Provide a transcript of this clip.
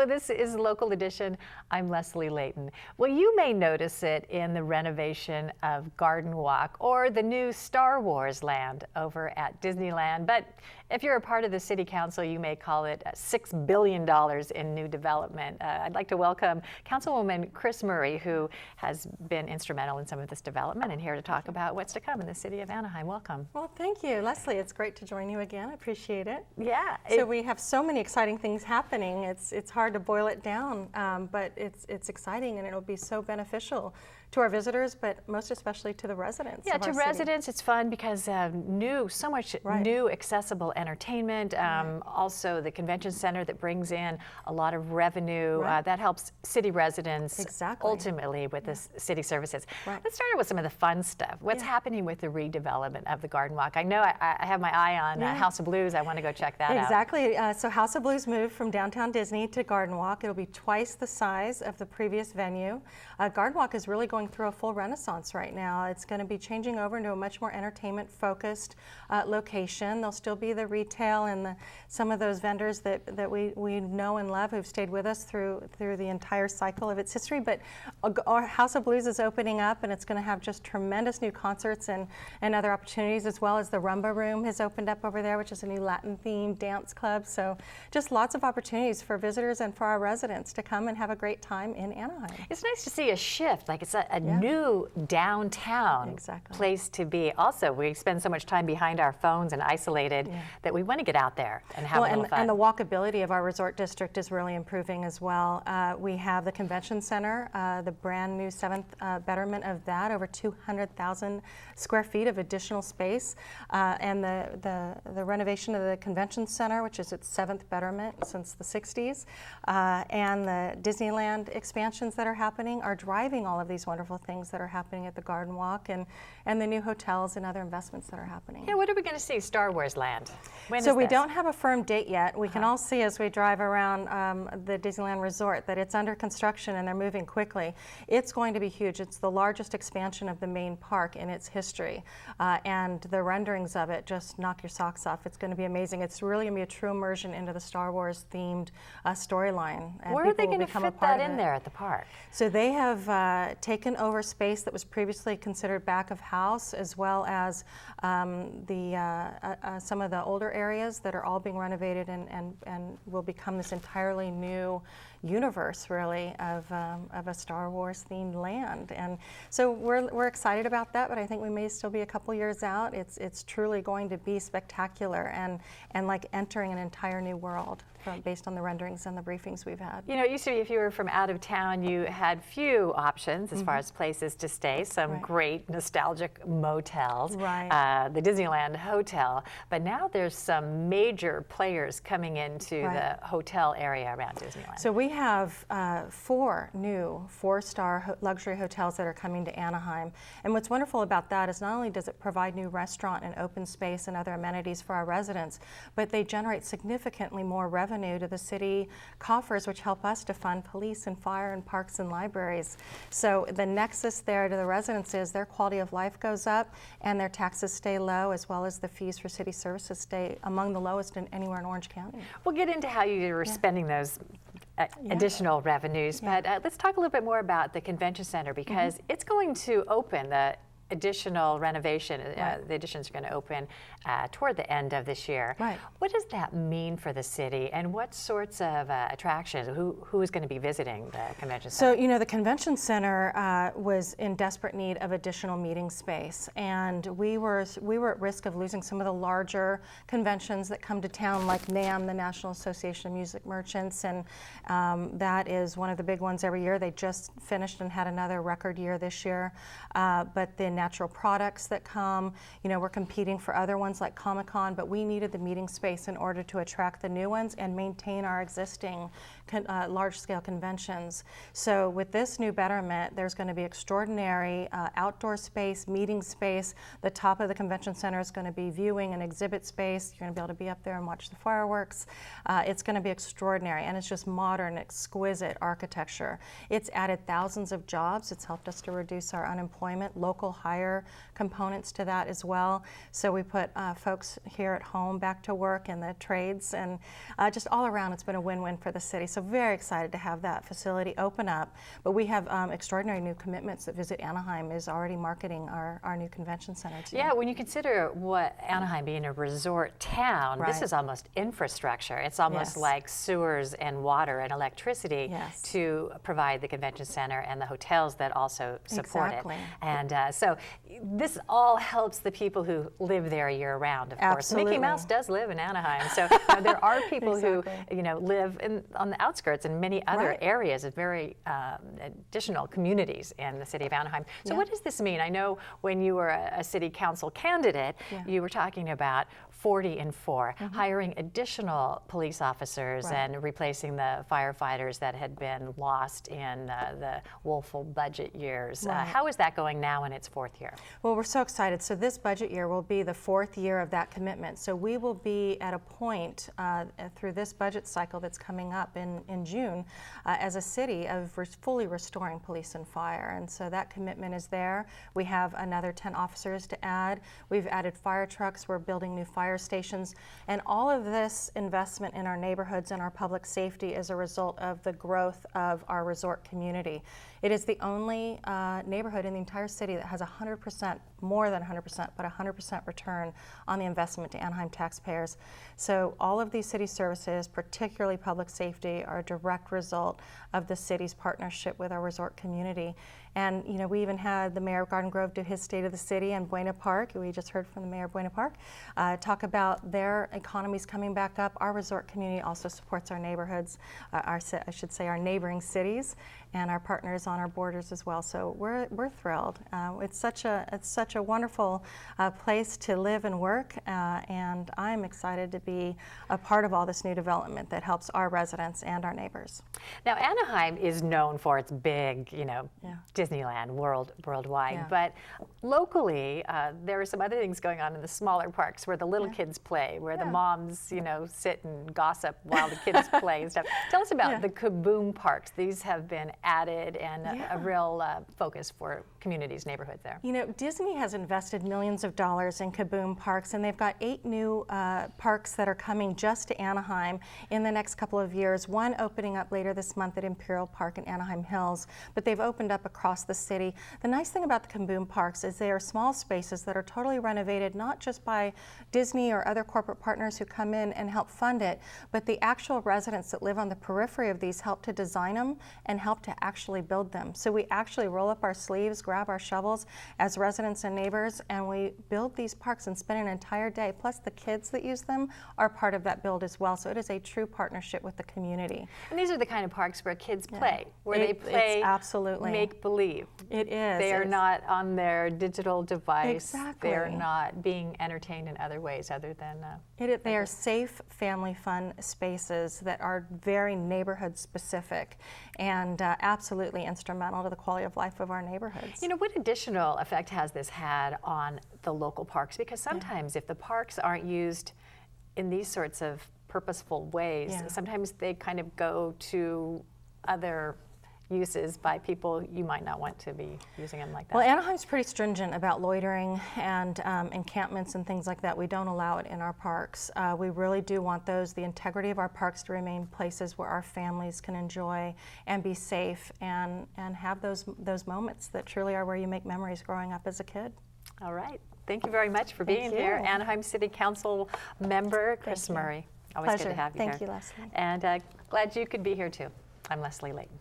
Hello, this is Local Edition. I'm Leslie Leyton. Well, you may notice it in the renovation of Garden Walk or the new Star Wars land over at Disneyland. But if you're a part of the City Council, you may call it $6 billion in new development. I'd like to welcome Councilwoman Kris Murray, who has been instrumental in some of this development and here to talk about what's to come in the city of Anaheim. Welcome. Well, thank you, Leslie. It's great to join you again. I appreciate it. Yeah. So we have so many exciting things happening. It's hard to boil it down, but it's exciting, and it'll be so beneficial to our visitors, but most especially to the residents. Yeah, to residents, it's fun because so much new accessible entertainment. Also, the convention center that brings in a lot of revenue that helps city residents ultimately with the city services. Let's start with some of the fun stuff. What's happening with the redevelopment of the Garden Walk? I know I have my eye on House of Blues. I want to go check that out. Exactly. So House of Blues moved from downtown Disney to Garden Walk. It'll be twice the size of the previous venue. Garden Walk is really going through a full renaissance right now. It's going to be changing over into a much more entertainment-focused location. There'll still be the retail and some of those vendors that we know and love who've stayed with us through the entire cycle of its history. But our House of Blues is opening up, and it's going to have just tremendous new concerts and other opportunities, as well as the Rumba Room has opened up over there, which is a new Latin-themed dance club. So just lots of opportunities for visitors and for our residents to come and have a great time in Anaheim. It's nice to see a shift, like it's a new downtown place to be. Also, we spend so much time behind our phones and isolated that we want to get out there and have a little fun. And the walkability of our resort district is really improving as well. We have the convention center, the brand new 7th betterment of that, over 200,000 square feet of additional space, and the renovation of the convention center, which is its 7th betterment since the 60s, and the Disneyland expansions that are happening are driving all of these wonderful things that are happening at the Garden Walk, and the new hotels and other investments that are happening. Yeah, what are we going to see? Star Wars Land. When so we don't have a firm date yet. We can all see as we drive around the Disneyland Resort that it's under construction and they're moving quickly. It's going to be huge. It's the largest expansion of the main park in its history, and the renderings of it just knock your socks off. It's going to be amazing. It's really going to be a true immersion into the Star Wars themed storyline. Where are they going to fit that in there at the park? So they have taken over space that was previously considered back of house, as well as some of the older areas that are all being renovated and will become this entirely new universe, really, of a Star Wars themed land. And so we're excited about that, but I think we may still be a couple years out. It's truly going to be spectacular and like entering an entire new world based on the renderings and the briefings we've had. You know, it used to be if you were from out of town, you had few options as far as places to stay, some great nostalgic motels, the Disneyland Hotel, but now there's some major players coming into the hotel area around Disneyland. So we have 4 new 4-star luxury hotels that are coming to Anaheim, and what's wonderful about that is not only does it provide new restaurant and open space and other amenities for our residents, but they generate significantly more revenue to the city coffers, which help us to fund police and fire and parks and libraries. So the nexus there to the residents is their quality of life goes up and their taxes stay low, as well as the fees for city services stay among the lowest in anywhere in Orange County. We'll get into how you were spending those additional revenues, but let's talk a little bit more about the convention center, because it's going to open the additional renovation. The additions are going to open toward the end of this year. What does that mean for the city, and what sorts of attractions? Who is going to be visiting the convention center? So, you know, the convention center was in desperate need of additional meeting space, and we were at risk of losing some of the larger conventions that come to town, like NAMM, the National Association of Music Merchants, and that is one of the big ones every year. They just finished and had another record year this year, but the natural products that come, you know, we're competing for other ones like Comic-Con, but we needed the meeting space in order to attract the new ones and maintain our existing large-scale conventions. So with this new betterment, there's going to be extraordinary outdoor space, meeting space. The top of the convention center is going to be viewing and exhibit space. You're going to be able to be up there and watch the fireworks. It's going to be extraordinary, and it's just modern, exquisite architecture. It's added thousands of jobs. It's helped us to reduce our unemployment, local retire components to that as well. So we put folks here at home back to work in the trades, and just all around it's been a win-win for the city. So very excited to have that facility open up. But we have extraordinary new commitments that Visit Anaheim is already marketing our new convention center to. Yeah, when you consider what Anaheim being a resort town, Right. this is almost infrastructure. It's almost Yes. like sewers and water and electricity Yes. to provide the convention center and the hotels that also support Exactly. it. And so this all helps the people who live there year round, of course. Mickey Absolutely. Mouse does live in Anaheim, so there are people Exactly. who live on the outskirts and many other Right. areas of very additional communities in the city of Anaheim. So Yeah. what does this mean? I know when you were a city council candidate, Yeah. you were talking about 40 and 4, hiring additional police officers Right. and replacing the firefighters that had been lost in the woeful budget years. Right. How is that going now in its 4th year? Well, we're so excited. So this budget year will be the 4th year of that commitment. So we will be at a point through this budget cycle that's coming up in June as a city of fully restoring police and fire. And so that commitment is there. We have another 10 officers to add. We've added fire trucks. We're building new fire stations. And all of this investment in our neighborhoods and our public safety is a result of the growth of our resort community. It is the only neighborhood in the entire city that has 100%, more than 100%, but 100% return on the investment to Anaheim taxpayers. So all of these city services, particularly public safety, are a direct result of the city's partnership with our resort community. And we even had the mayor of Garden Grove do his State of the City and Buena Park. We just heard from the mayor of Buena Park talk about their economies coming back up. Our resort community also supports our neighborhoods, I should say our neighboring cities, and our partners on our borders as well. So we're thrilled. It's such a wonderful place to live and work, and I'm excited to be a part of all this new development that helps our residents and our neighbors. Now, Anaheim is known for its big, Yeah. Disneyland worldwide, Yeah. but locally there are some other things going on in the smaller parks where the little kids play, where the Yeah. moms, sit and gossip while the kids play and stuff. Tell us about Yeah. the Kaboom Parks. These have been added and a Yeah. real focus for communities, neighborhoods there. Disney has invested millions of dollars in Kaboom Parks, and they've got 8 new parks that are coming just to Anaheim in the next couple of years. One opening up later this month at Imperial Park in Anaheim Hills, but they've opened up across the city. The nice thing about the Kaboom Parks is they are small spaces that are totally renovated, not just by Disney or other corporate partners who come in and help fund it, but the actual residents that live on the periphery of these help to design them and help to actually build them. So we actually roll up our sleeves, grab our shovels as residents and neighbors, and we build these parks and spend an entire day. Plus the kids that use them are part of that build as well. So it is a true partnership with the community. And these are the kind of parks where kids play, where they It's play absolutely. make believe. It is. They are It's- not on their digital device. Exactly. They're not being entertained in other ways other than. They are safe, family fun spaces that are very neighborhood specific and absolutely instrumental to the quality of life of our neighborhoods. What additional effect has this had on the local parks? Because sometimes if the parks aren't used in these sorts of purposeful ways, Yeah. sometimes they kind of go to other uses by people you might not want to be using them like that. Well, Anaheim's pretty stringent about loitering and encampments and things like that. We don't allow it in our parks. We really do want the integrity of our parks to remain places where our families can enjoy and be safe and have those moments that truly are where you make memories growing up as a kid. All right. Thank you very much for being Thank here. you. Anaheim City Council member Kris you. Murray. Always Pleasure. good to have you Thank here. you, Leslie. And glad you could be here too. I'm Leslie Leyton.